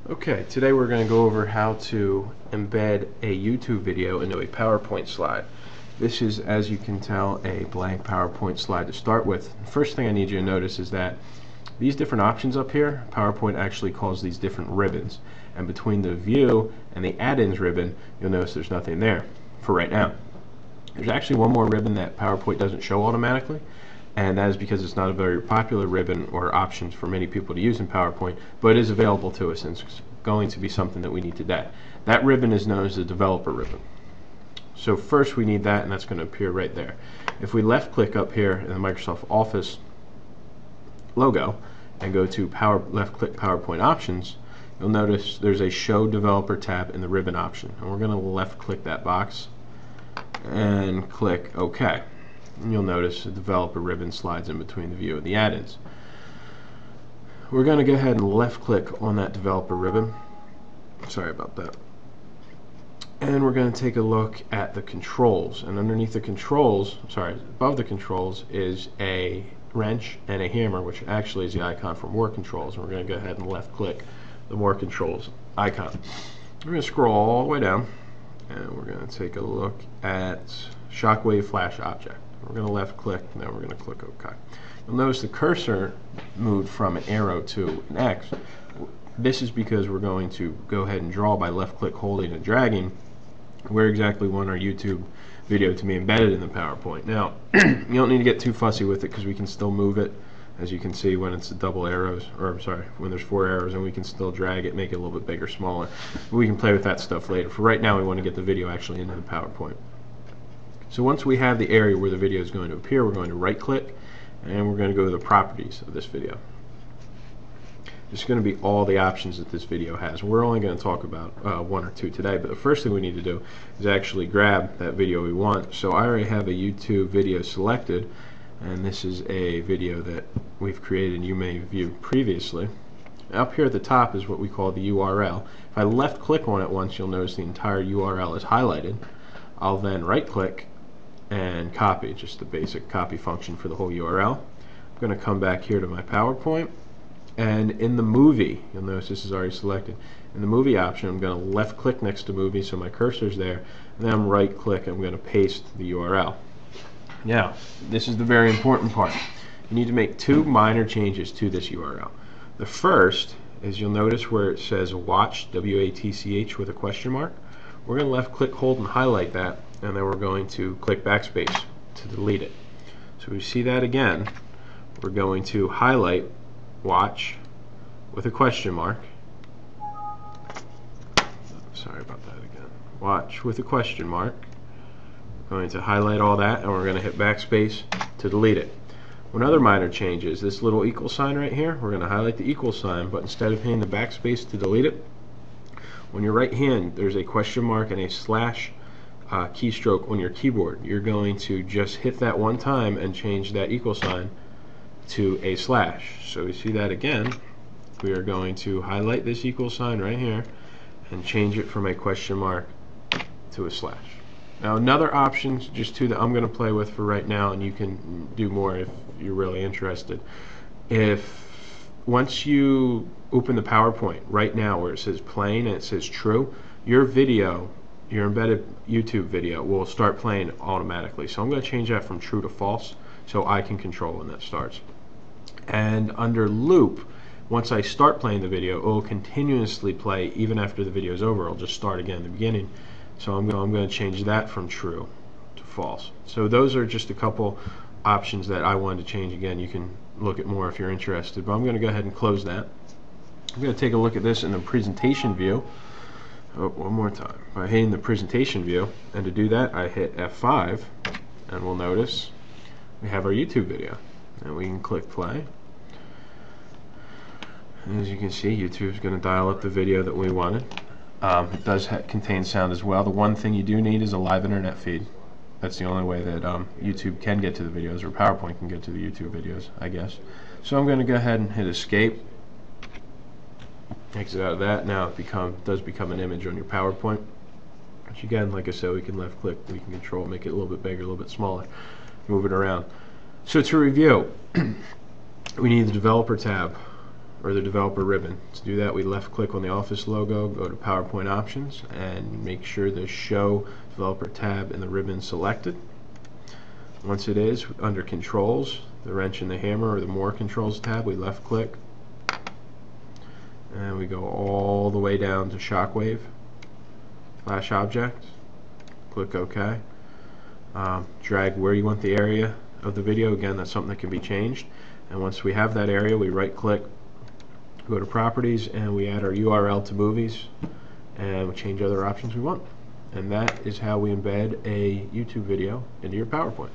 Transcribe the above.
Okay, today we're going to go over how to embed a YouTube video into a PowerPoint slide. This is, as you can tell, a blank PowerPoint slide to start with. The first thing I need you to notice is that these different options up here, PowerPoint actually calls these different ribbons. And between the view and the add-ins ribbon, you'll notice there's nothing there for right now. There's actually one more ribbon that PowerPoint doesn't show automatically, and that is because it's not a very popular ribbon or options for many people to use in PowerPoint, but it is available to us and it's going to be something that we need today. That ribbon is known as the developer ribbon. So first we need that, and that's going to appear right there. If we left click up here in the Microsoft Office logo and go to left click PowerPoint options, you'll notice there's a show developer tab in the ribbon option, and we're going to left click that box and click OK. And you'll notice the developer ribbon slides in between the view and the add-ins. We're going to go ahead and left click on that developer ribbon. Sorry about that. And we're going to take a look at the controls, and underneath the controls, above the controls is a wrench and a hammer, which actually is the icon for more controls. And we're going to go ahead and left click the more controls icon. We're going to scroll all the way down, and we're going to take a look at shockwave flash object. We're going to left click, and then we're going to click OK. You'll notice the cursor moved from an arrow to an X. This is because we're going to go ahead and draw by left click holding and dragging where exactly we want our YouTube video to be embedded in the PowerPoint. Now, you don't need to get too fussy with it because we can still move it, as you can see, when it's double arrows, or I'm sorry, when there's 4 arrows, and we can still drag it, make it a little bit bigger, smaller. But we can play with that stuff later. For right now, we want to get the video actually into the PowerPoint. So once we have the area where the video is going to appear, we're going to right click and we're going to go to the properties of this video. This is going to be all the options that this video has. We're only going to talk about 1 or 2 today, but the first thing we need to do is actually grab that video we want. So I already have a YouTube video selected, and this is a video that we've created and you may have viewed previously. Up here at the top is what we call the URL. If I left click on it once, you'll notice the entire URL is highlighted. I'll then right click and copy, just the basic copy function for the whole URL. I'm going to come back here to my PowerPoint, and in the movie, you'll notice this is already selected. In the movie option, I'm going to left click next to movie so my cursor's there, and then I'm right click and I'm going to paste the URL. Now, this is the very important part. You need to make 2 minor changes to this URL. The first is, you'll notice where it says watch, W-A-T-C-H with a question mark. We're going to left click, hold, and highlight that, and then we're going to click backspace to delete it. So we see that again. We're going to highlight watch with a question mark. Sorry about that again. Watch with a question mark. We're going to highlight all that, and we're going to hit backspace to delete it. One other minor change is this little equal sign right here. We're going to highlight the equal sign, but instead of hitting the backspace to delete it, on your right hand there's a question mark and a slash keystroke on your keyboard. You're going to just hit that one time and change that equal sign to a slash. So we see that again. We are going to highlight this equal sign right here and change it from a question mark to a slash. Now, another option, just 2 that I'm going to play with for right now, and you can do more if you're really interested. If once you open the PowerPoint right now where it says playing and it says true, your video, your embedded YouTube video, will start playing automatically. So I'm going to change that from true to false so I can control when that starts. And under loop, once I start playing the video, it will continuously play even after the video is over. It'll just start again at the beginning. So I'm going to change that from true to false. So those are just a couple options that I wanted to change. Again, you can look at more if you're interested, but I'm going to go ahead and close that. I'm going to take a look at this in the presentation view. Oh, one more time. By hitting the presentation view, and to do that I hit F5, and we'll notice we have our YouTube video. And we can click play. And as you can see, YouTube is going to dial up the video that we wanted. It does contain sound as well. The one thing you do need is a live internet feed. That's the only way that YouTube can get to the videos, or PowerPoint can get to the YouTube videos, I guess. So I'm going to go ahead and hit escape. Exit out of that. Now it does become an image on your PowerPoint. Which again, like I said, we can left click, we can control, make it a little bit bigger, a little bit smaller, move it around. So to review, we need the developer tab or the developer ribbon. To do that, we left click on the Office logo, go to PowerPoint options, and make sure the Show Developer tab in the ribbon is selected. Once it is, under Controls, the wrench and the hammer, or the More Controls tab, we left click, and we go all the way down to Shockwave, Flash Object, click OK. Drag where you want the area of the video. Again, that's something that can be changed. And once we have that area, we right click, go to Properties, and we add our URL to Movies, and we change other options we want. And that is how we embed a YouTube video into your PowerPoint.